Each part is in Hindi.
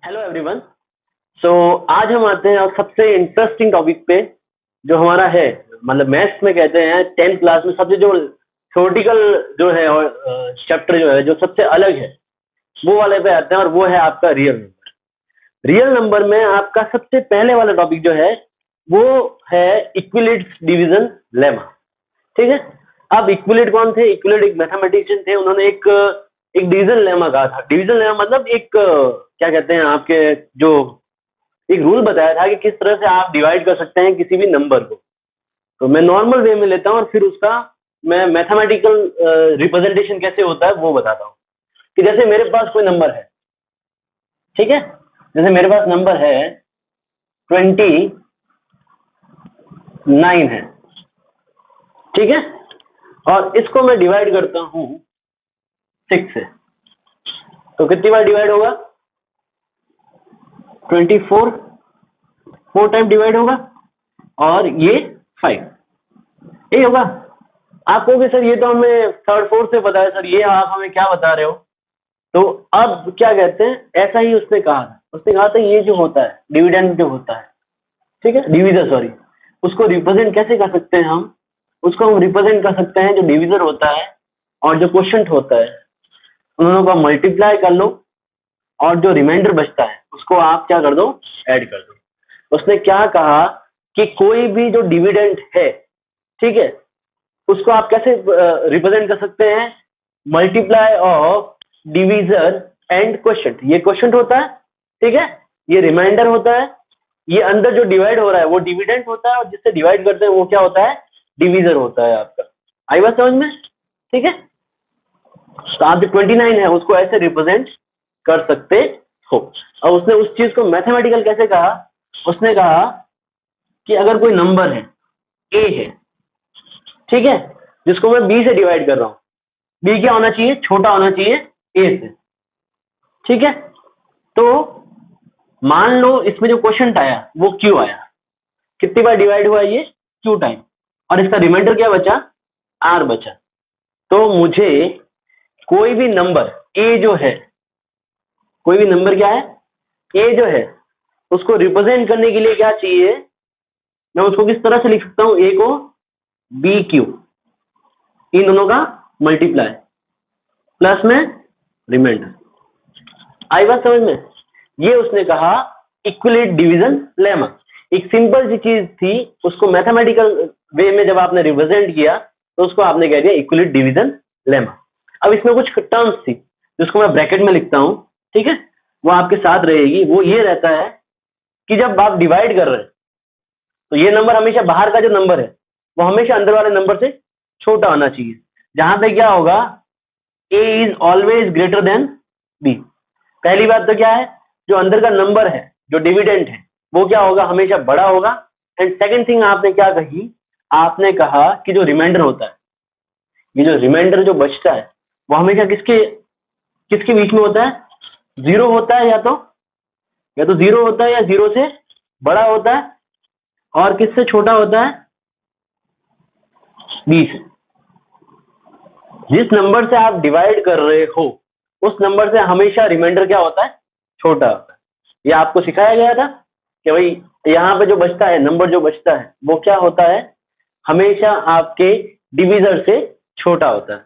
Hello everyone. सो आज हम आते हैं और सबसे इंटरेस्टिंग टॉपिक पे जो हमारा है, मतलब मैथ्स में कहते हैं 10th क्लास में सबसे जो थ्योरेटिकल जो है और चैप्टर जो है जो सबसे अलग है वो वाले पे आते हैं, और वो है आपका रियल नंबर। रियल नंबर में आपका सबसे पहले वाला टॉपिक जो है वो है इक्विलिड्स डिवीजन लेमा। ठीक है। अब इक्विलिड कौन थे? इक्विलिड एक मैथमेटिशियन थे, उन्होंने एक डिवीजन लेमा कहा था। डिवीजन लेमा मतलब एक क्या कहते हैं आपके जो एक रूल बताया था कि किस तरह से आप डिवाइड कर सकते हैं किसी भी नंबर को। तो मैं नॉर्मल वे में लेता हूँ और फिर उसका मैं मैथमेटिकल रिप्रेजेंटेशन कैसे होता है वो बताता हूँ। कि जैसे मेरे पास कोई नंबर है, ठीक है, जैसे मेरे पास नंबर है 29 है, ठीक है, और इसको मैं डिवाइड करता हूँ 6 से, तो कितनी बार डिवाइड होगा? 24 4 टाइम डिवाइड होगा, और ये 5 यही होगा। आप कहोगे सर ये तो हमें थर्ड फोर्थ से पता है, सर ये आप हमें क्या बता रहे हो? तो अब क्या कहते हैं, ऐसा ही उसने कहा था। उसने कहा था ये जो होता है डिविडेंड जो होता है, ठीक है, डिविजर सॉरी, उसको रिप्रेजेंट कैसे कर सकते हैं हम? उसको हम रिप्रेजेंट कर सकते हैं जो डिविजर होता है और जो क्वोशिएंट होता है उन दोनों को मल्टीप्लाई कर लो, और जो रिमाइंडर बचता है उसको आप क्या कर दो? ऐड कर दो। उसने क्या कहा कि कोई भी जो डिविडेंड है, ठीक है, उसको आप कैसे रिप्रेजेंट कर सकते हैं? Multiply of divisor and quotient. ये क्वोशिएंट होता है, ठीक है, ये रिमाइंडर होता है, ये अंदर जो डिवाइड हो रहा है वो डिविडेंड होता है, और जिससे डिवाइड करते हैं वो क्या होता है? डिविजर होता है आपका। आई बात समझ में? ठीक है। तो आप जो 29 है उसको ऐसे रिप्रेजेंट कर सकते हो। और उसने उस चीज को मैथमेटिकल कैसे कहा? उसने कहा कि अगर कोई नंबर है ए है, ठीक है, जिसको मैं बी से डिवाइड कर रहा हूं, बी क्या होना चाहिए? छोटा होना चाहिए ए से, ठीक है। तो मान लो इसमें जो क्वोशिएंट आया वो क्यू आया, कितनी बार डिवाइड हुआ ये? क्यू टाइम, और इसका रिमाइंडर क्या बचा? आर बचा। तो मुझे कोई भी नंबर ए जो है, कोई भी नंबर क्या है? ए जो है, उसको रिप्रेजेंट करने के लिए क्या चाहिए? मैं उसको किस तरह से लिख सकता हूं? ए को बी क्यू, इन दोनों का मल्टीप्लाई प्लस में रिमाइंडर। आई बात समझ में? ये उसने कहा इक्विलिड डिवीजन लेमा। एक सिंपल सी चीज थी, उसको मैथमेटिकल वे में जब आपने रिप्रेजेंट किया तो उसको आपने कह दिया इक्विलिड डिवीजन लेमा। अब इसमें कुछ टर्म्स थी जिसको मैं ब्रैकेट में लिखता हूं, ठीक है, वो आपके साथ रहेगी। वो ये रहता है कि जब आप डिवाइड कर रहे हैं तो ये नंबर हमेशा, बाहर का जो नंबर है वो हमेशा अंदर वाले नंबर से छोटा होना चाहिए। जहां पे क्या होगा? A is always greater than B. पहली बात तो क्या है, जो अंदर का नंबर है जो डिविडेंड है वो क्या होगा? हमेशा बड़ा होगा। एंड सेकंड थिंग आपने क्या कही? आपने कहा कि जो रिमाइंडर होता है, ये जो रिमाइंडर जो बचता है वो हमेशा किसके किसके बीच में होता है? जीरो होता है, या तो जीरो होता है, या जीरो से बड़ा होता है, और किससे छोटा होता है? 20। जिस नंबर से आप डिवाइड कर रहे हो उस नंबर से हमेशा रिमाइंडर क्या होता है? छोटा होता है। ये आपको सिखाया गया था कि भाई यहाँ पे जो बचता है, नंबर जो बचता है वो क्या होता है? हमेशा आपके डिविजर से छोटा होता है।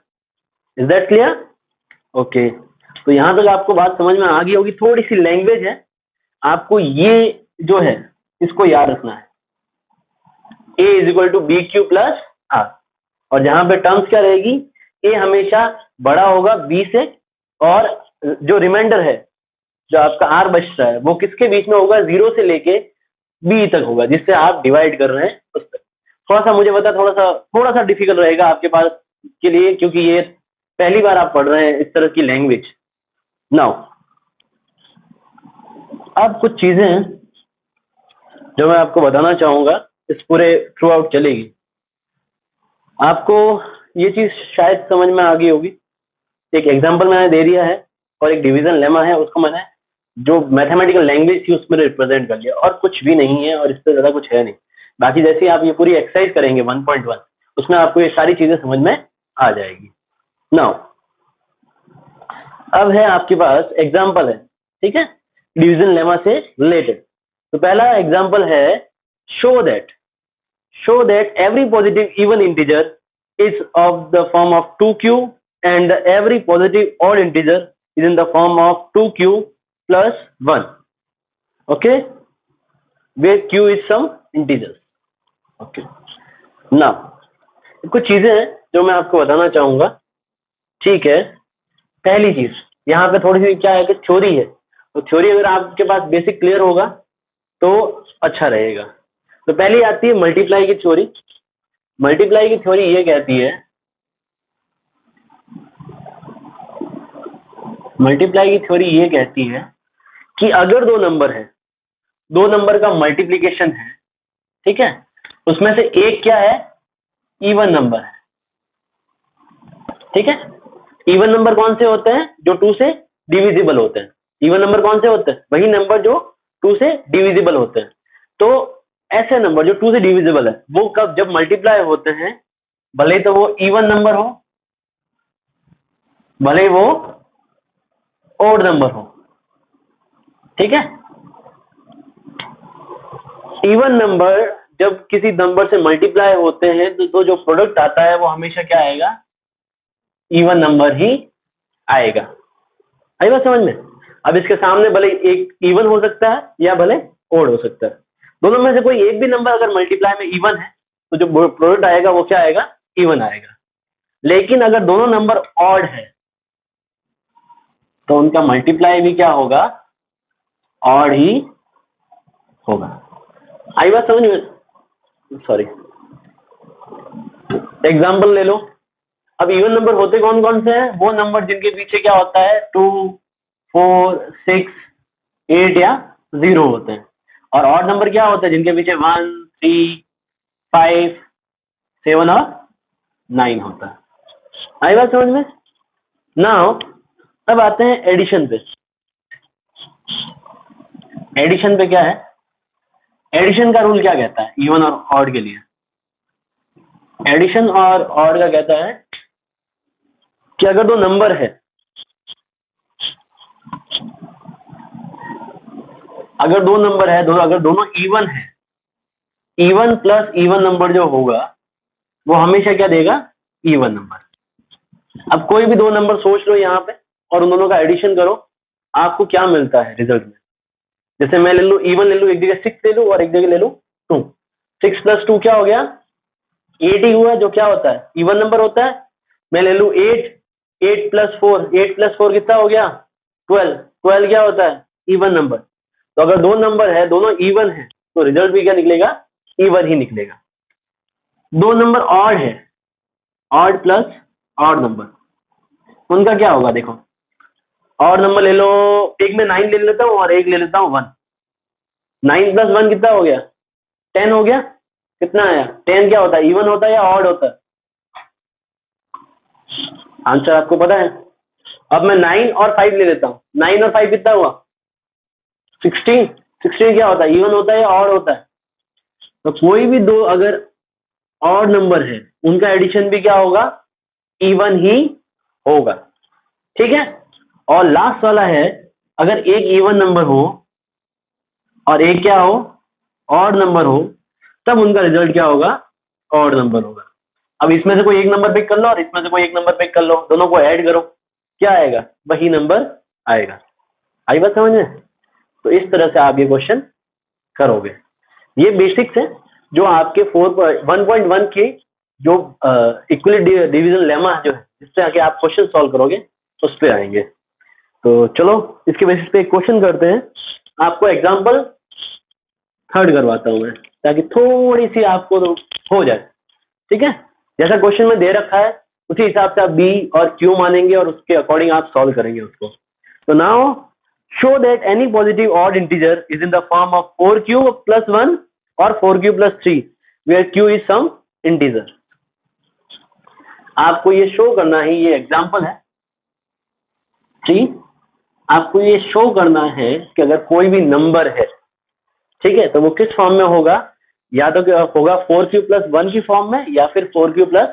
Is that clear? ओके। तो यहाँ तक आपको बात समझ में आ गई होगी। थोड़ी सी लैंग्वेज है, आपको ये जो है इसको याद रखना है। A is equal to B Q plus R, और जहां पे टर्म्स क्या रहेगी? ए हमेशा बड़ा होगा बी से, और जो रिमाइंडर है जो आपका आर बचता है वो किसके बीच में होगा? जीरो से लेके बी तक होगा, जिससे आप डिवाइड कर रहे हैं उस तक। थोड़ा सा मुझे पता, थोड़ा सा डिफिकल्ट रहेगा आपके पास के लिए, क्योंकि ये पहली बार आप पढ़ रहे हैं इस तरह की लैंग्वेज। नाउ अब कुछ चीजें हैं जो मैं आपको बताना चाहूंगा, इस पूरे थ्रू आउट चलेगी। आपको ये चीज शायद समझ में आ गई होगी। एक एग्जांपल मैंने दे दिया है और एक डिवीजन लेमा है, उसको मैंने जो मैथमेटिकल लैंग्वेज थी उसमें रिप्रेजेंट कर लिया, और कुछ भी नहीं है, और इससे ज्यादा कुछ है नहीं। बाकी जैसे आप ये पूरी एक्सरसाइज करेंगे 1.1, उसमें आपको ये सारी चीजें समझ में आ जाएगी। नाउ अब है आपके पास एग्जाम्पल है, ठीक है। डिवीजन लेमा से रिलेटेड। तो पहला एग्जांपल है show that every positive even integer is of the form of 2q and every positive odd integer is in the form of 2q plus 1, okay, where q is some integers, okay। now कुछ चीजें हैं जो मैं आपको बताना चाहूंगा, ठीक है। पहली चीज यहाँ पे थोड़ी सी क्या है कि थ्योरी है, तो थ्योरी अगर आपके पास बेसिक क्लियर होगा तो अच्छा रहेगा। तो पहली आती है मल्टीप्लाई की थ्योरी। मल्टीप्लाई की थ्योरी ये कहती है, मल्टीप्लाई की थ्योरी ये कहती है कि अगर दो नंबर है, दो नंबर का मल्टीप्लीकेशन है, ठीक है, उसमें से एक क्या है, इवन नंबर है, ठीक है। इवन नंबर कौन से होते हैं, जो 2 से डिविजिबल होते हैं। इवन नंबर कौन से होते हैं, वही नंबर जो 2 से डिविजिबल होते हैं। तो ऐसे नंबर जो 2 से डिविजिबल है वो कब, जब मल्टीप्लाई होते हैं, भले तो वो इवन नंबर हो, भले वो ओड नंबर हो, ठीक है। इवन नंबर जब किसी नंबर से मल्टीप्लाई होते हैं तो जो प्रोडक्ट आता है वो हमेशा क्या आएगा, इवन नंबर ही आएगा। आई बात समझ में। अब इसके सामने भले एक इवन हो सकता है या भले ओड हो सकता है, दोनों में से कोई एक भी नंबर अगर मल्टीप्लाई में इवन है तो जो प्रोडक्ट आएगा वो क्या आएगा, इवन आएगा। लेकिन अगर दोनों नंबर ऑड है तो उनका मल्टीप्लाई भी क्या होगा, ऑड ही होगा। आई बात समझ में। सॉरी, एग्जाम्पल ले लो। अब इवन नंबर होते कौन कौन से हैं, वो नंबर जिनके पीछे क्या होता है 2, 4, 6, 8 या 0 होते हैं। और ऑड नंबर क्या होता है, जिनके पीछे 1, 3, 5, 7 और 9 होता है। आई बात समझ में। नाउ अब आते हैं एडिशन पे। एडिशन पे क्या है, एडिशन का रूल क्या कहता है इवन और ऑड के लिए। एडिशन और ऑड का कहता है कि अगर दो नंबर है, अगर दो नंबर है, अगर दोनों इवन है, इवन प्लस इवन नंबर जो होगा वो हमेशा क्या देगा, इवन नंबर। अब कोई भी दो नंबर सोच लो यहाँ पे और उन दोनों का एडिशन करो, आपको क्या मिलता है रिजल्ट में। जैसे मैं ले लू इवन, ले लू एक जगह 6 ले लू और एक जगह ले लू 2। 6 + 2 क्या हो गया, 8 ही हुआ, जो क्या होता है इवन नंबर होता है। मैं ले लू 8, 8 + 4, 8 + 4 कितना हो गया 12, 12 क्या होता है इवन नंबर। तो अगर दो नंबर है, दोनों इवन है, तो रिजल्ट भी क्या निकलेगा, इवन ही निकलेगा। दो नंबर ऑड है, ऑड प्लस ऑड नंबर, उनका क्या होगा, देखो ऑड नंबर ले लो, एक में 9 ले लेता हूं और एक ले लेता हूं 1। 9 + 1 कितना हो गया 10 हो गया। कितना आया 10, क्या होता है इवन होता है या ऑड होता है, आंसर आपको पता है। अब मैं 9 और 5 ले लेता हूं, 9 और 5 कितना हुआ 16। 16 क्या होता है इवन होता है या ऑड होता है। तो कोई भी दो अगर ऑड नंबर है उनका एडिशन भी क्या होगा, इवन ही होगा, ठीक है। और लास्ट वाला है, अगर एक इवन नंबर हो और एक क्या हो, ऑड नंबर हो, तब उनका रिजल्ट क्या होगा, ऑड नंबर होगा। अब इसमें से कोई एक नंबर पिक कर लो और इसमें से कोई एक नंबर पिक कर लो, दोनों को ऐड करो, क्या आएगा, वही नंबर आएगा। आई बात समझ में। तो इस तरह से आप ये क्वेश्चन करोगे। ये बेसिक्स है जो आपके 1.1 के जो इक्विलिब्रियम डिवीजन लेमा जो है, जिससे आके आप क्वेश्चन सॉल्व करोगे उस पर आएंगे। तो चलो इसके बेसिस पे एक क्वेश्चन करते हैं। आपको एग्जांपल थर्ड करवाता हूं मैं, ताकि थोड़ी सी आपको तो हो जाए, ठीक है। जैसा क्वेश्चन में दे रखा है उसी हिसाब से आप बी और क्यू मानेंगे और उसके अकॉर्डिंग आप सॉल्व करेंगे उसको। तो now show that any positive odd integer is in the form of 4q + 1 और 4q + 3 where q is some integer. आपको ये शो करना है, ये एग्जांपल है 3। आपको ये शो करना है कि अगर कोई भी नंबर है, ठीक है, तो वो किस फॉर्म में होगा, या तो होगा 4q + 1 की फॉर्म में या फिर 4q +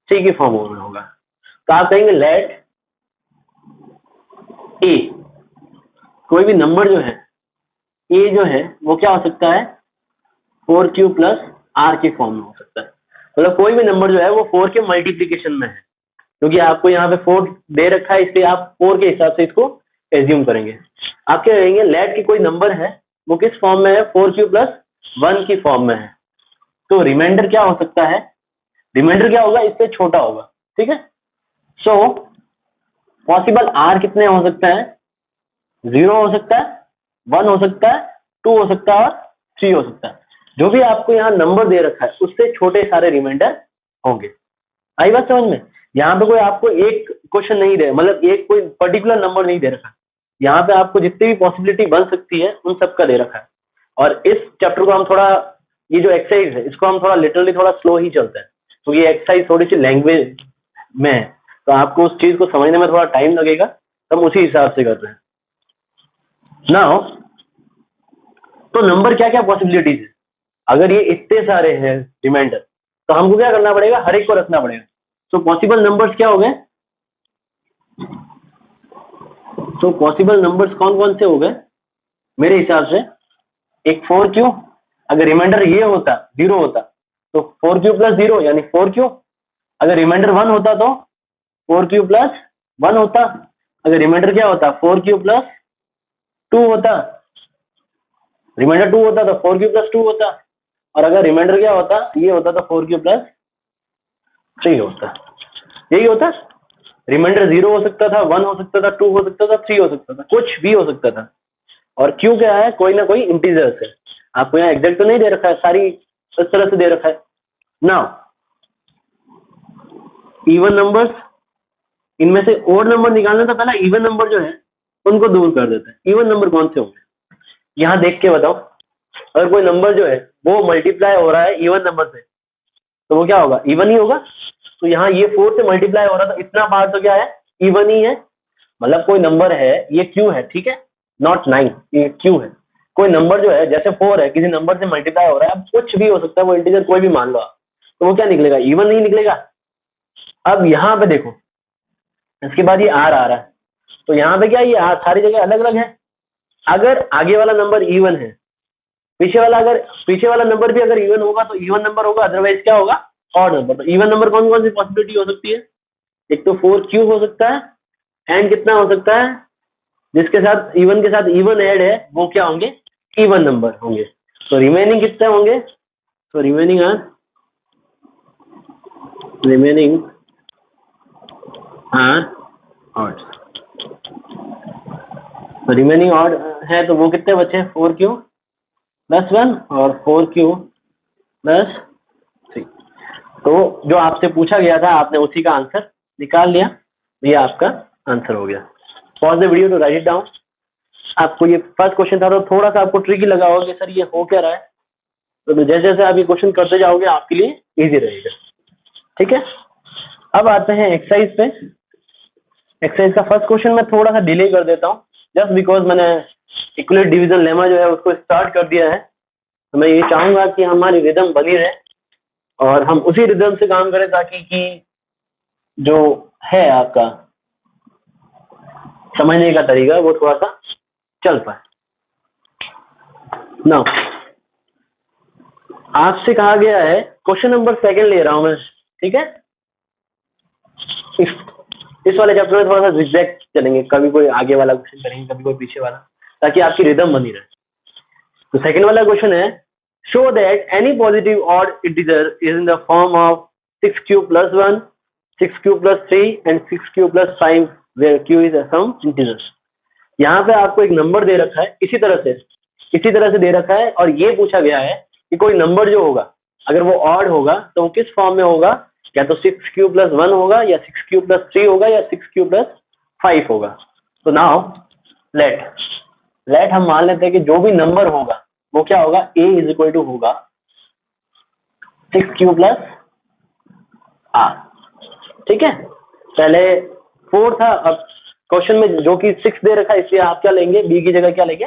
3 की फॉर्म में होगा। तो आप कहेंगे लेट ए, कोई भी नंबर जो है ए जो है वो क्या हो सकता है 4q प्लस आर के फॉर्म में हो सकता है। मतलब कोई भी नंबर जो है वो 4 के मल्टीप्लीकेशन में है, क्योंकि आपको यहाँ पे 4 दे रखा है, इसलिए आप 4 के हिसाब से इसको एज्यूम करेंगे। आप क्या करेंगे, लेट की कोई नंबर है वो किस फॉर्म में है 4q प्लस 1 की फॉर्म में है, तो रिमाइंडर क्या हो सकता है, रिमाइंडर क्या होगा इससे छोटा होगा। ठीक है, सो पॉसिबल आर कितने हो सकता है, 0 हो सकता है, 1 हो सकता है, 2 हो सकता है और 3 हो सकता है। जो भी आपको यहाँ नंबर दे रखा है उससे छोटे सारे रिमाइंडर होंगे। आई बात समझ में? यहाँ पे कोई आपको एक क्वेश्चन नहीं दे, मतलब एक कोई पर्टिकुलर नंबर नहीं दे रखा, यहाँ पे आपको जितनी भी पॉसिबिलिटी बन सकती है उन सबका दे रखा है। और इस चैप्टर को हम थोड़ा, ये जो एक्सरसाइज है इसको हम थोड़ा लिटरली थोड़ा स्लो ही चलते हैं, तो ये एक्सरसाइज थोड़ी सी लैंग्वेज में है, तो आपको उस चीज को समझने में थोड़ा टाइम लगेगा, तो हम उसी हिसाब से कर रहे हैं। नाउ तो नंबर क्या क्या पॉसिबिलिटीज है, अगर ये इतने सारे हैं रिमाइंडर, तो हमको क्या करना पड़ेगा, हर एक को रखना पड़ेगा। तो पॉसिबल नंबर्स क्या हो गए, तो पॉसिबल नंबर्स कौन कौन से हो गए मेरे हिसाब से, एक 4q, अगर रिमाइंडर ये होता 0 होता तो 4q प्लस 0 यानी 4q, अगर रिमाइंडर 1 होता तो 4q प्लस 1 होता, अगर रिमाइंडर क्या होता 4q प्लस 2 होता, रिमाइंडर 2 होता तो 4q प्लस 2 होता, और अगर रिमाइंडर क्या होता ये होता तो 4q प्लस 3 होता। यही होता, रिमाइंडर 0 हो सकता था, 1 हो सकता था, 2 हो सकता था, 3 हो सकता था, कुछ भी हो सकता था। और क्यों क्या है, कोई ना कोई इंटीजर्स है, आपको यहाँ एग्जैक्ट तो नहीं दे रखा है, सारी इस तरह से दे रखा है। नाउ इवन नंबर्स, इनमें से ओड नंबर निकालने तो पहला इवन नंबर जो है उनको दूर कर देते हैं। इवन नंबर कौन से होंगे, यहाँ देख के बताओ, अगर कोई नंबर जो है वो मल्टीप्लाई हो रहा है इवन नंबर से, तो वो क्या होगा, इवन ही होगा। तो यहाँ ये 4 से मल्टीप्लाई हो रहा था, इतना पार्ट तो क्या है, इवन ही है। मतलब कोई नंबर है, ये क्यू है, ठीक है, नॉट 9, ये क्यू है। कोई नंबर जो है जैसे 4 है, किसी नंबर से मल्टीप्लाई हो रहा है, अब कुछ भी हो सकता है, वो इंटीजर कोई भी मान लो आप, तो वो क्या निकलेगा, इवन नहीं निकलेगा। अब यहाँ पे देखो, इसके बाद ये आर आ रहा है, तो यहाँ पे क्या, ये आर सारी जगह अलग अलग है। अगर आगे वाला नंबर इवन है, पीछे वाला नंबर भी अगर इवन होगा तो इवन नंबर होगा, अदरवाइज क्या होगा, ऑड नंबर। तो इवन नंबर कौन कौन सी पॉसिबिलिटी हो सकती है, एक तो 4q हो सकता है, एंड कितना हो सकता है, जिसके साथ इवन ऐड है वो क्या होंगे, इवन नंबर होंगे। तो रिमेनिंग कितने होंगे, तो रिमेनिंग आर ऑड, तो रिमेनिंग ऑड है, तो वो कितने बचे, 4q प्लस 1 और 4q प्लस 3। तो जो आपसे पूछा गया था आपने उसी का आंसर निकाल लिया, ये आपका आंसर हो गया। Pause the video to write it down. आपको ये फर्स्ट क्वेश्चन था तो थोड़ा सा आपको ट्रिकी लगा होगा कि सर ये हो क्या रहा है, तो जैसे जैसे आप ये क्वेश्चन करते जाओगे आपके लिए इजी रहेगा। ठीक है, अब आते हैं एक्सरसाइज पे। एक्सरसाइज का फर्स्ट क्वेश्चन मैं थोड़ा सा डिले कर देता हूँ, जस्ट बिकॉज मैंने इक्विवेलेंट डिवीजन लेमा जो है उसको स्टार्ट कर दिया है, तो मैं ये चाहूंगा कि हमारी रिदम बनी रहे और हम उसी रिदम से काम करें, ताकि कि जो है आपका समझने का तरीका वो थोड़ा सा चल पाए। नाउ आपसे कहा गया है, क्वेश्चन नंबर 2 ले रहा हूं मैं, ठीक है। इस वाले चैप्टर में थोड़ा सा zigzag चलेंगे, कभी कोई आगे वाला क्वेश्चन करेंगे, कभी कोई पीछे वाला, ताकि आपकी रिदम बनी रहे। तो सेकंड वाला क्वेश्चन है, show that any positive odd integer is in the form of 6q plus 1, 6q plus 3 and 6q plus 5 where q is some integers. यहाँ पे आपको एक नंबर दे रखा है, इसी तरह से दे रखा है, और ये पूछा गया है कि कोई नंबर जो होगा अगर वो ऑड होगा तो वो किस फॉर्म में होगा, या तो 6q प्लस 1 होगा, या 6q प्लस 3 होगा, या 6q प्लस 5 होगा। तो नाउ लेट हम मान लेते हैं कि जो भी नंबर होगा वो क्या होगा, a इज इक्वल टू होगा 6q प्लस r। ठीक है, पहले 4 था, अब क्वेश्चन में जो कि 6 दे रखा है, इसलिए आप क्या लेंगे, b की जगह क्या लेंगे,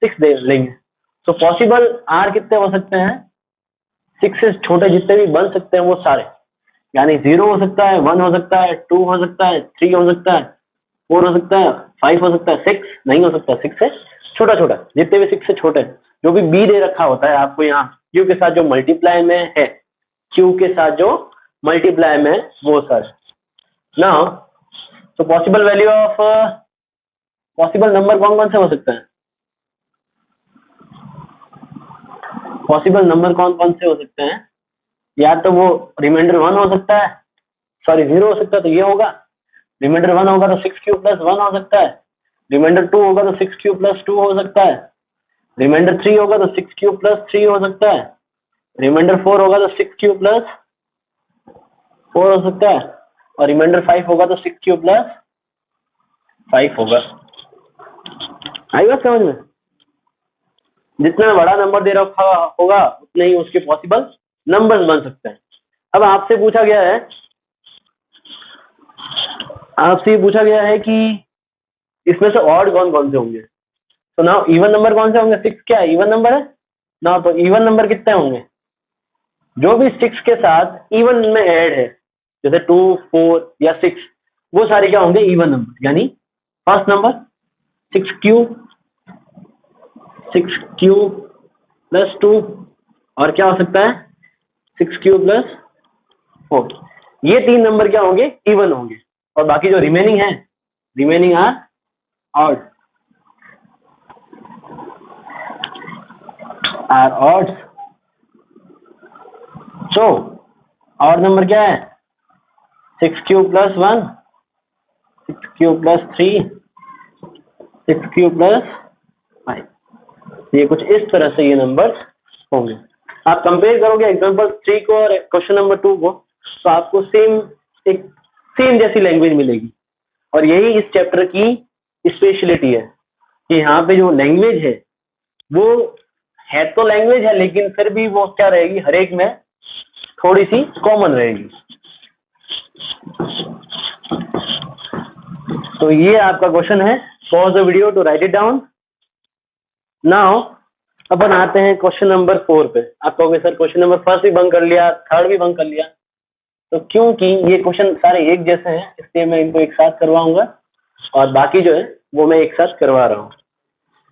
6 दे लेंगे। तो पॉसिबल r कितने हो सकते हैं, 6 से छोटे जितने भी बन सकते हैं वो सारे, यानी 0 हो सकता है, 1 हो सकता है, 2 हो सकता है, 3 हो सकता है, 4 हो सकता है, 5 हो सकता है, 6 नहीं हो सकता, 6 से छोटा छोटा, जितने भी 6 से छोटे, जो भी बी दे रखा होता है आपको यहाँ क्यू के साथ जो मल्टीप्लाई में है, क्यू के साथ जो मल्टीप्लाई में है, वो सर। नाउ तो possible value of possible number कौन कौन से हो सकते हैं? पॉसिबल नंबर कौन कौन से हो सकते हैं? या तो वो रिमाइंडर 1 हो सकता है, सॉरी 0 हो सकता है, तो ये होगा। रिमाइंडर 1 होगा तो 6 प्लस 1 हो सकता है। रिमाइंडर 2 होगा तो 6 प्लस 2 हो सकता है। रिमाइंडर 3 होगा तो 6 प्लस 3 हो सकता है। रिमाइंडर 4 होगा तो 6 प्लस 4 हो सकता है। और रिमाइंडर 5 होगा तो 6 प्लस 5 होगा। आई बात समझ में? जितना बड़ा नंबर दे रखा होगा उतने ही उसके पॉसिबल नंबर्स बन सकते हैं। अब आपसे पूछा गया है कि इसमें से ऑड कौन कौन से होंगे। तो नाउ इवन नंबर कौन से होंगे? 6 क्या है? इवन नंबर है ना। तो इवन नंबर कितने होंगे? जो भी 6 के साथ इवन में ऐड है, जैसे 2, 4 या 6, वो सारे क्या होंगे? Even number. यानी फर्स्ट नंबर 6 प्लस 2, और क्या हो सकता है? 6 प्लस 4। ये 3 नंबर क्या होंगे? इवन होंगे। और बाकी जो remaining are odd. So odd number क्या है? 6 प्लस 1, 6 प्लस 3, 6 प्लस 5। ये कुछ इस तरह से ये नंबर होंगे। आप कंपेयर करोगे एग्जांपल 3 को और क्वेश्चन नंबर 2 को, तो आपको सेम जैसी लैंग्वेज मिलेगी। और यही इस चैप्टर की स्पेशलिटी है कि यहाँ पे जो लैंग्वेज है वो है तो लैंग्वेज है, लेकिन फिर भी वो क्या रहेगी? हर एक में थोड़ी सी कॉमन रहेगी। तो ये आपका क्वेश्चन है। Pause the video to write it down. Now अपन आते हैं क्वेश्चन नंबर 4 पे। आप कहोगे सर क्वेश्चन नंबर फर्स्ट भी बंक कर लिया, थर्ड भी बंक कर लिया। तो क्योंकि ये क्वेश्चन सारे एक जैसे हैं, इसलिए मैं इनको एक साथ करवाऊंगा, और बाकी जो है वो मैं एक साथ करवा रहा हूँ।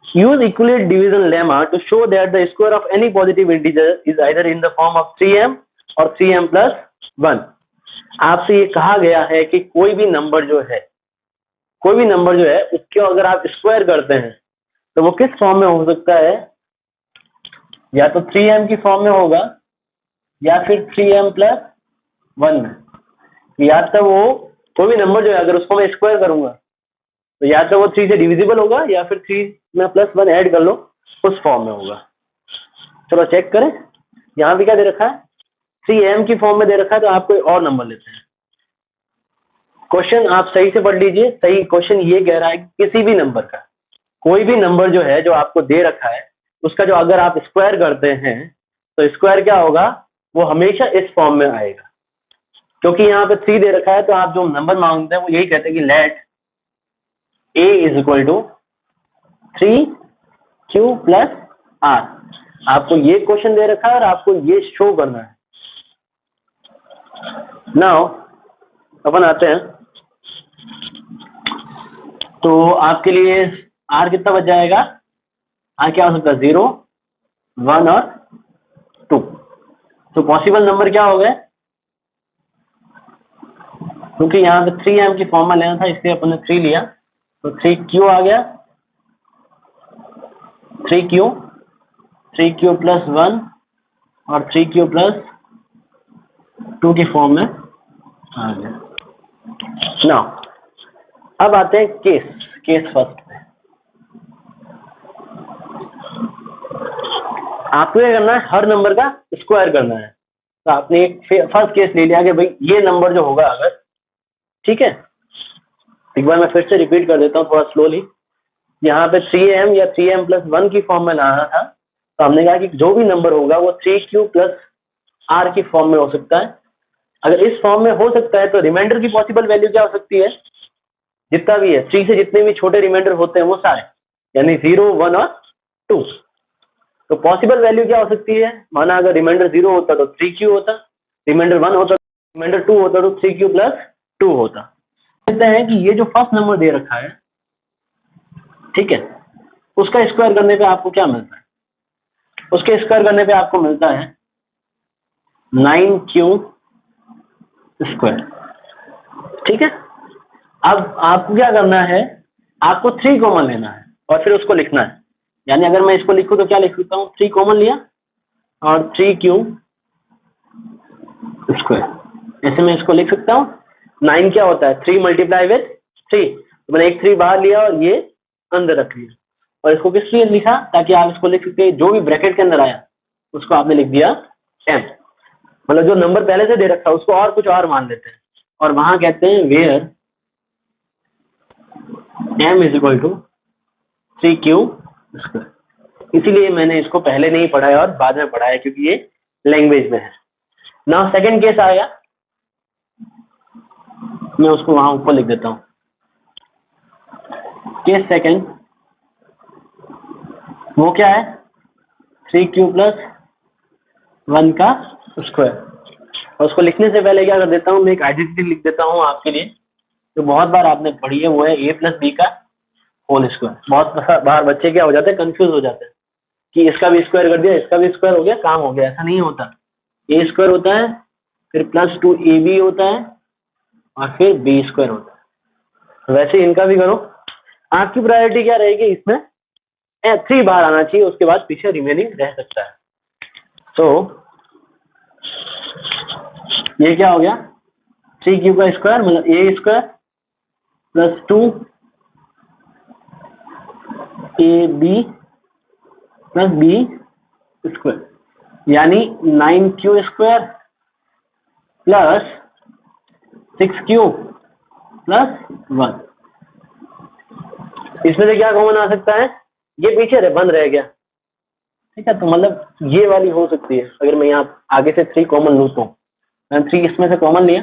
Use equivalent division lemma to show that the square of any positive integer is either in the form of 3m और 3m plus 1। आपसे ये कहा गया है कि कोई भी नंबर जो है उसके अगर आप स्क्वायर करते हैं तो वो किस फॉर्म में हो सकता है? या तो 3m की फॉर्म में होगा, या फिर 3m plus 1 में। या तो वो कोई भी नंबर जो है अगर उसको मैं स्क्वायर करूंगा तो या तो वो 3 से डिविजिबल होगा, या फिर 3 में प्लस 1 ऐड कर लो उस फॉर्म में होगा। चलो चेक करें। यहाँ पे क्या दे रखा है? 3m की फॉर्म में दे रखा है, तो आप कोई और नंबर लेते हैं। क्वेश्चन आप सही से पढ़ लीजिए। सही क्वेश्चन ये कह रहा है कि किसी भी नंबर का, कोई भी नंबर जो है जो आपको दे रखा है, उसका जो अगर आप स्क्वायर करते हैं तो स्क्वायर क्या होगा? वो हमेशा इस फॉर्म में आएगा। क्योंकि यहाँ पे 3 दे रखा है, तो आप जो नंबर मांगते हैं वो यही कहते हैं कि let a is equal to 3q plus r। आपको ये क्वेश्चन दे रखा है और आपको ये शो करना है। नाउ अपन आते हैं, तो आपके लिए r कितना बच जाएगा? r क्या हो सकता है? 0, 1 और 2। तो पॉसिबल नंबर क्या हो गए? क्योंकि यहाँ पे 3m की फॉर्म में लेना था, इसलिए अपन ने 3 लिया, तो 3q आ गया। 3q प्लस 1 और 3q प्लस 2 की फॉर्म में आ गया। नाउ अब आते हैं केस फर्स्ट पे। आपको क्या करना है? हर नंबर का स्क्वायर करना है। तो आपने एक फर्स्ट केस ले लिया कि भाई ये नंबर जो होगा अगर, ठीक है, एक बार मैं फिर से रिपीट कर देता हूँ थोड़ा स्लोली। यहाँ पे 3m या 3m प्लस 1 की फॉर्म में लाना था, तो हमने कहा कि जो भी नंबर होगा वो 3q प्लस r की फॉर्म में हो सकता है। अगर इस फॉर्म में हो सकता है तो रिमाइंडर की पॉसिबल वैल्यू क्या हो सकती है? जितना भी है 3 से जितने भी छोटे रिमाइंडर होते हैं वो सारे, यानी 0, 1 और 2। तो पॉसिबल वैल्यू क्या हो सकती है? माना अगर रिमाइंडर 0 होता तो 3q होता, रिमाइंडर 1 होता, रिमाइंडर 2 होता तो 3q प्लस 2 होता। कहते हैं कि ये जो फर्स्ट नंबर दे रखा है, ठीक है, उसका स्क्वायर करने पे आपको क्या मिलता है? उसके स्क्वायर करने पे आपको मिलता है 9q स्क्वायर। ठीक है, अब आपको क्या करना है, आपको 3 कॉमन लेना है और फिर उसको लिखना है। यानी अगर मैं इसको लिखूं तो क्या लिख सकता हूँ, 3 कॉमन लिया और 3q स्क्वायर, ऐसे मैं इसको लिख सकता हूँ। 9 क्या होता है, 3 मल्टीप्लाई विथ 3, तो मैंने एक 3 बाहर लिया और ये अंदर रख लिया। और इसको किस लिए लिखा, ताकि आप इसको लिख सकते जो भी ब्रैकेट के अंदर आया उसको आपने लिख दिया m, मतलब जो नंबर पहले से दे रखा है उसको और कुछ और मान लेते हैं और वहां कहते हैं where m is equal to 3q square. इसीलिए मैंने इसको पहले नहीं पढ़ा है और बाद में पढ़ा है, क्योंकि ये लैंग्वेज में है। नाउ सेकंड केस आएगा, मैं उसको वहां ऊपर लिख देता हूं। केस सेकंड वो क्या है, 3q प्लस 1 का स्क्वायर। और उसको लिखने से पहले क्या कर देता हूँ, मैं एक आइडेंटिटी लिख देता हूँ आपके लिए, तो बहुत बार आपने पढ़ी है, वो है a प्लस बी का होल स्क्वायर। बहुत बार बच्चे क्या हो जाते हैं, कंफ्यूज हो जाते हैं कि इसका भी स्क्वायर कर दिया, इसका भी स्क्वायर हो गया, काम हो गया। ऐसा नहीं होता, ए स्क्वायर होता है, फिर प्लस 2ab होता है और फिर बी स्क्वायर होता है। वैसे इनका भी करो। आपकी प्रायोरिटी क्या रहेगी इसमें, 3 बाहर आना चाहिए, उसके बाद पीछे रिमेनिंग रह सकता है। तो ये क्या हो गया, 3q का स्क्वायर मतलब A square plus 2ab plus B square, यानी 9q square plus 6q plus 1। इसमें से क्या कॉमन आ सकता है, ये पीछे बंद रह गया। ठीक है, तो मतलब ये वाली हो सकती है। अगर मैं यहाँ आगे से 3 कॉमन लूँ तो मैंने 3 इसमें से कॉमन लिया,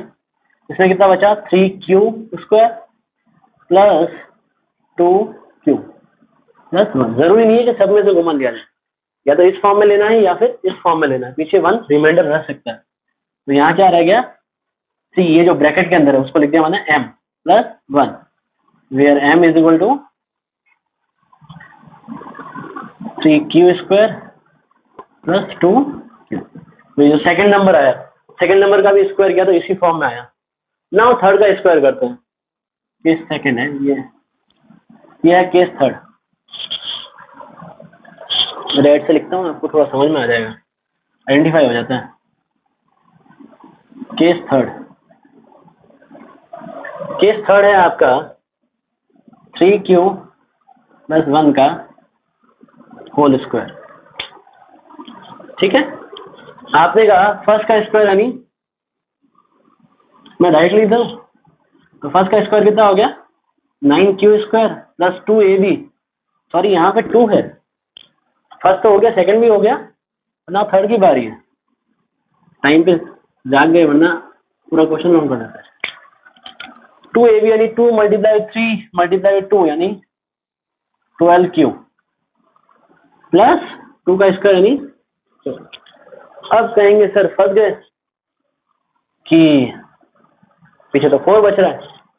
इसमें कितना बचा, 3q square plus 2q plus 1। जरूरी नहीं है कि सब में से कॉमन लिया जाए, या तो इस फॉर्म में लेना है या फिर इस फॉर्म में लेना है, पीछे 1 रिमाइंडर रह सकता है। तो यहाँ क्या रह गया, 3, ये जो ब्रैकेट के अंदर है उसको लिख दिया मैंने m plus 1, where m is equal to 3q square plus 2q। तो ये जो सेकंड नंबर आया, सेकंड नंबर का भी स्क्वायर किया तो इसी फॉर्म में आया। नाउ थर्ड का स्क्वायर करते हैं। केस सेकंड है ये है केस थर्ड। रेड से लिखता हूँ, आपको थोड़ा समझ में आ जाएगा, आइडेंटिफाई हो जाता है। केस थर्ड है आपका 3q प्लस 1 का होल स्क्वायर। ठीक है, आपने कहा फर्स्ट का स्क्वायर यानी मैं डायरेक्ट लिख दूं, तो फर्स्ट का स्क्वायर कितना हो गया, 9q square plus 2ab। Sorry यहाँ पे 2 है, फर्स्ट तो हो गया, सेकंड भी हो गया, ना थर्ड की बारी है। टाइम पे जाग गए वरना पूरा क्वेश्चन रॉन्ग कर देता है। 2ab यानी 2 मल्टीप्लाई 3 मल्टीप्लाई 2 यानी 12q प्लस 2 का स्क्वायर यानी। अब कहेंगे सर फंस गए कि पीछे तो 4 बच रहा है,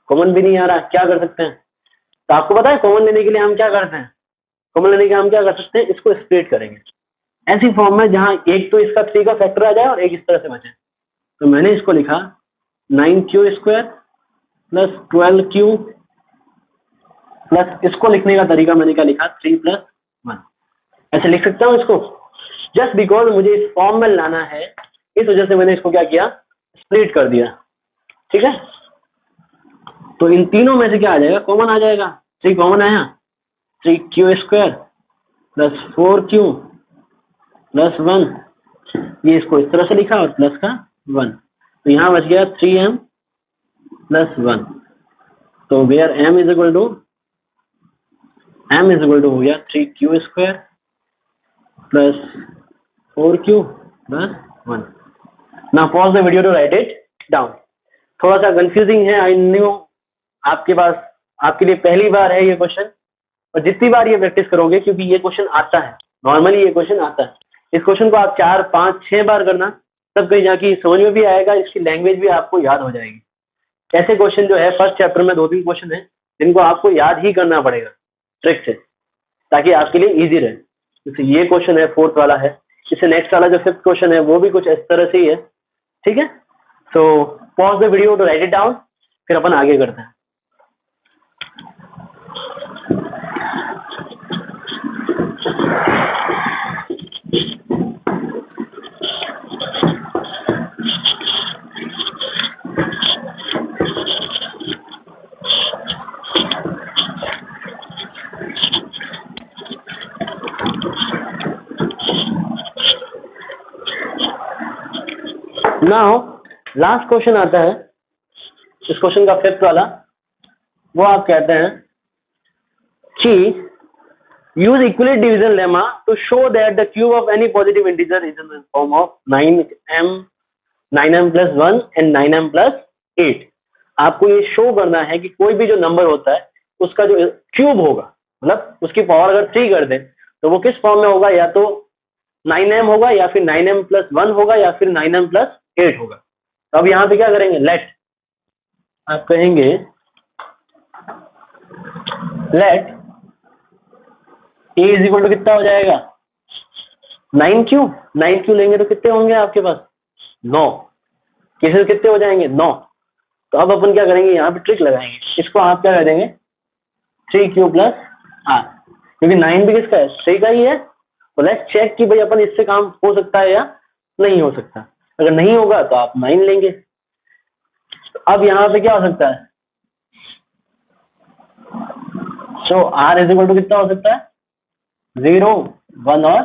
कॉमन भी नहीं आ रहा, क्या कर सकते हैं। तो आपको पता है कॉमन लेने के लिए हम क्या करते हैं, कॉमन लेने के लिए हम क्या कर सकते हैं, इसको स्प्लिट करेंगे ऐसी फॉर्म में जहां एक तो इसका 3 का फैक्टर आ जाए और एक इस तरह से बचे। तो मैंने इसको लिखा 9q square plus 12q plus, इसको लिखने का तरीका मैंने क्या लिखा, 3 प्लस 1 ऐसे लिख सकता हूँ इसको, जस्ट बिकॉज मुझे इस फॉर्म में लाना है, इस वजह से मैंने इसको क्या किया, स्प्लिट कर दिया। ठीक है, तो इन तीनों में से क्या आ जाएगा, कॉमन आ जाएगा। 3 कॉमन आया, 3q square plus 4q plus 1, ये इसको इस तरह से लिखा और प्लस का 1, तो यहाँ बच गया 3m प्लस 1। तो where m is equal to हो गया 3q square plus 4q plus 1। Now pause the video to write it down. थोड़ा सा कंफ्यूजिंग है, आई न्यू, आपके पास, आपके लिए पहली बार है ये क्वेश्चन, और जितनी बार ये प्रैक्टिस करोगे, क्योंकि ये क्वेश्चन आता है, नॉर्मली ये क्वेश्चन आता है, इस क्वेश्चन को आप 4, 5, 6 बार करना, तब कहीं जाके समझ में भी आएगा, इसकी लैंग्वेज भी आपको याद हो जाएगी। ऐसे क्वेश्चन जो है फर्स्ट चैप्टर में 2-3 क्वेश्चन है जिनको आपको याद ही करना पड़ेगा ट्रिक से। ताकि आपके लिए इजी रहे। जैसे ये क्वेश्चन है, फोर्थ वाला है, इससे नेक्स्ट वाला जो फिफ्थ क्वेश्चन है वो भी कुछ इस तरह से ही है। ठीक है, so pause the video to write it down, फिर अपन आगे करते हैं। नाउ लास्ट क्वेश्चन आता है, इस क्वेश्चन का फिफ्थ वाला। वो आप कहते हैं कि use equivalent division lemma to show that the cube of any positive integer is in the form of 9m plus 1 and 9m plus 8। आपको ये शो करना है कि कोई भी जो नंबर होता है उसका जो क्यूब होगा, मतलब उसकी पावर अगर 3 कर दे तो वो किस फॉर्म में होगा, या तो 9m होगा, या फिर 9m plus 1 होगा, या फिर 9m plus 8 होगा। तो अब यहाँ पे क्या करेंगे, लेट, आप कहेंगे let A is equal to कितना हो जाएगा, 9q लेंगे तो कितने होंगे आपके पास, 9। केसेस कितने हो जाएंगे, 9। तो अब अपन क्या करेंगे, यहाँ पे ट्रिक लगाएंगे, इसको आप क्या कर देंगे 3q प्लस r, क्योंकि 9 भी किसका है, 3 का ही है। तो लेट्स चेक कि भाई अपन इससे काम हो सकता है या नहीं हो सकता। अगर नहीं होगा तो आप 9 लेंगे। अब यहाँ पे क्या हो सकता है, सो r इज इक्वल टू कितना हो सकता है, 0, 1 और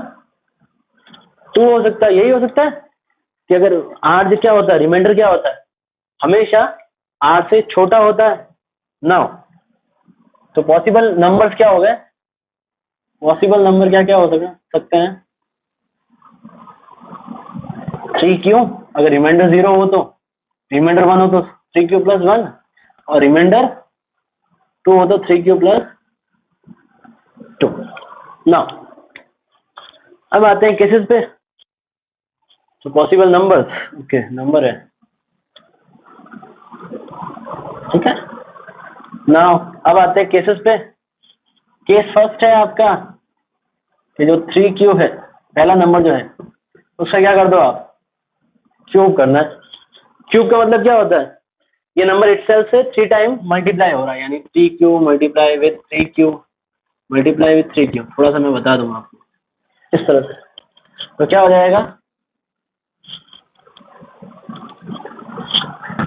2 हो सकता है। यही हो सकता है कि अगर r क्या होता है, रिमाइंडर क्या होता है, हमेशा r से छोटा होता है। नाउ तो पॉसिबल नंबर्स क्या हो गए, पॉसिबल नंबर क्या क्या हो सकते हैं, 3q, अगर रिमाइंडर 0 हो तो, रिमाइंडर 1 हो तो 3q प्लस 1, और रिमाइंडर 2 हो तो 3q प्लस 2। नाउ अब आते हैं केसेस पे। तो पॉसिबल नंबर्स, ओके नंबर है, ठीक है। नाउ अब आते हैं केसेस पे। केस फर्स्ट है आपका कि जो 3q है, पहला नंबर जो है उसका क्या कर दो आप, क्यूब करना है। क्यूब का मतलब क्या होता है, ये नंबर इटसेल्फ से 3 टाइम मल्टीप्लाई हो रहा है, यानी 3q multiply with 3q multiply with 3q। थोड़ा सा मैं बता दूंगा आपको इस तरह से। तो क्या हो जाएगा,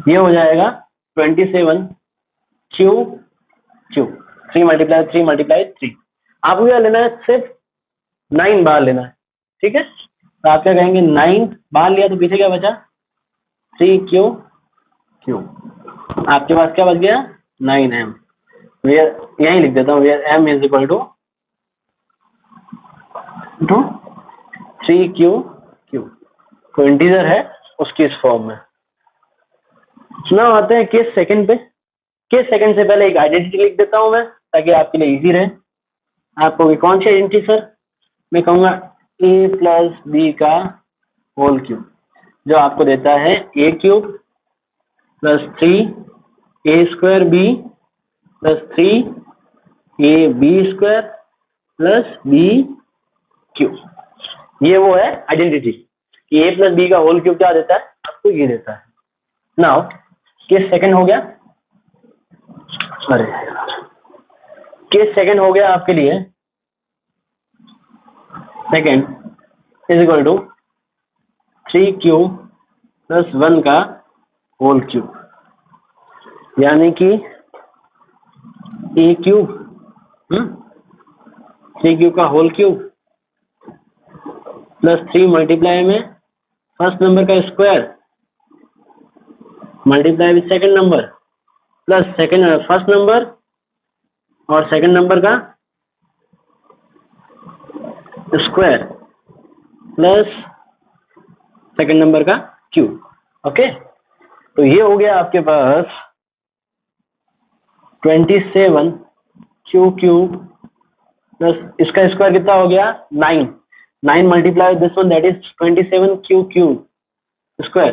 ये हो जाएगा 27q क्यूब, 3 मल्टीप्लाई 3 मल्टीप्लाई 3। आपको क्या लेना है, सिर्फ 9 बार लेना है, ठीक है। तो आप क्या कहेंगे, 9 बार लिया तो पीछे क्या बचा, 3q क्यूब। आपके पास क्या बच गया, 9m। यही लिख देता हूँ, where m is equal to 3q cube. तो इंटीजर है उसकी इस फॉर्म में। ना आते हैं केस सेकंड पे। केस सेकंड से पहले एक आइडेंटिटी लिख देता हूं मैं, ताकि आपके लिए इजी रहे। आपको कौन सी आइडेंटिटी सर, मैं कहूंगा a प्लस बी का होल क्यूब, जो आपको देता है a cube plus 3 a square b plus 3 a b square plus b cube. ये वो है आइडेंटिटी कि a प्लस बी का होल क्यूब क्या देता है, आपको ये देता है। नाउ केस सेकंड हो गया, अरे केस सेकंड हो गया आपके लिए, second is equal to 3q plus 1 का होल क्यूब, यानी कि a क्यूब 3q का होल क्यूब प्लस 3 मल्टीप्लाई में फर्स्ट नंबर का square multiply with second number plus second first number और सेकंड नंबर का स्क्वायर प्लस सेकंड नंबर का क्यूब। ओके, तो ये हो गया आपके पास 27q क्यूब प्लस इसका स्क्वायर कितना हो गया, 9 multiply this one, that is 27q cube square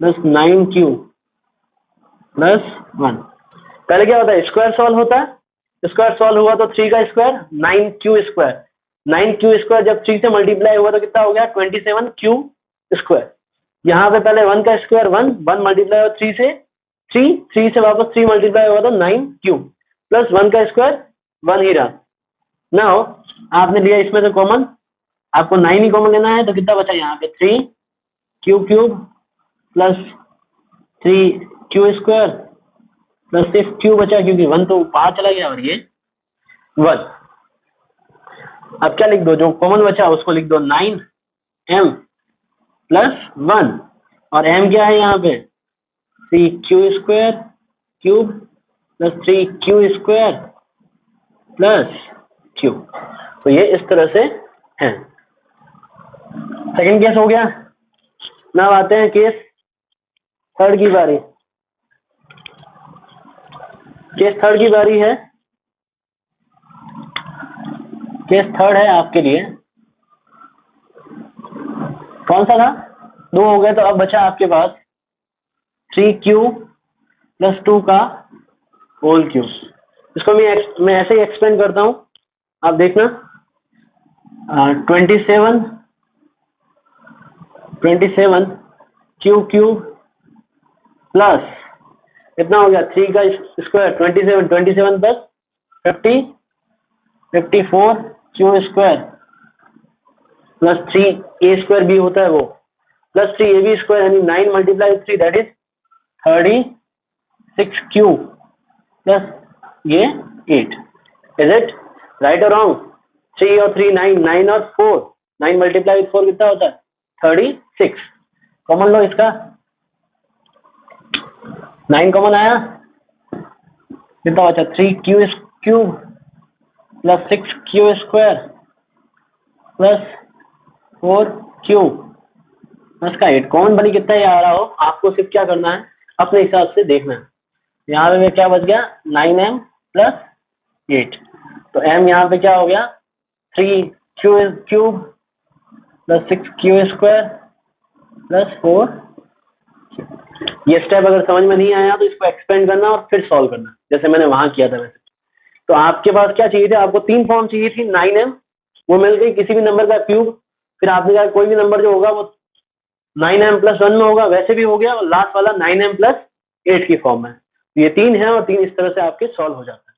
plus 9q plus 1। पहले क्या होता है, स्क्वायर सॉल्व होता है, स्क्वायर सॉल्व हुआ तो 3 का square 9q square, 9q square जब 3 से मल्टीप्लाई हुआ तो कितना हो गया 27q स्क्वायर। यहाँ पे पहले 1 का स्क्वायर 1, 1 मल्टीप्लाई हुआ 3 से 3, 3 से वापस 3 मल्टीप्लाई हुआ तो 9q प्लस 1 का स्क्वायर 1 ही रहा। नाउ आपने लिया इसमें से कॉमन, आपको 9 ही कॉमन लेना है तो कितना बचा यहाँ पे 3q cube plus 3q square plus 6q बचा, क्योंकि 1 तो बाहर चला गया और ये 1। अब क्या लिख दो, जो कॉमन बचा उसको लिख दो 9m प्लस 1, और m क्या है यहाँ पे 3q square cube plus 3q square plus q। तो ये इस तरह से है। सेकंड केस हो गया। ना आते हैं केस थर्ड की बारी। केस थर्ड की बारी है। केस थर्ड है आपके लिए, कौन सा था, 2 हो गए तो अब बचा आपके पास 3q प्लस 2 का होल क्यूब। इसको मैं ऐसे ही एक्सप्लेन करता हूं, आप देखना। 27 q क्यूब प्लस कितना हो गया 3 का square 27 plus 50 54 q square plus 3 a square भी होता है वो, प्लस 3 ab स्क्वायर, यानी 9 multiply 3 that is 36q plus ये 8। इज इट राइट और रॉन्ग? 3 और 3 9, 9 और 4, 9 मल्टीप्लाई 4 कितना होता है 36। कॉमन लो इसका, 9 कॉमन आया, कितना बचा 3q cube plus 6q square plus 4q plus का 8। कॉमन बनी कितना ही आ रहा हो, आपको सिर्फ क्या करना है अपने हिसाब से देखना है। यहाँ पे क्या बच गया 9m प्लस 8, तो m यहाँ पे क्या हो गया 3q cube plus 6q square plus 4। ये स्टेप अगर समझ में नहीं आया तो इसको एक्सपेंड करना और फिर सॉल्व करना, जैसे मैंने वहां किया था वैसे। तो आपके पास क्या चाहिए था, आपको 3 फॉर्म चाहिए थी, 9m वो मिल गई, किसी भी नंबर का क्यूब, फिर आपने कहा कोई भी नंबर जो होगा वो 9m प्लस 1 में होगा, वैसे भी हो गया, और लास्ट वाला 9m प्लस 8 की फॉर्म में। ये 3 है और 3 इस तरह से आपके सॉल्व हो जाता है।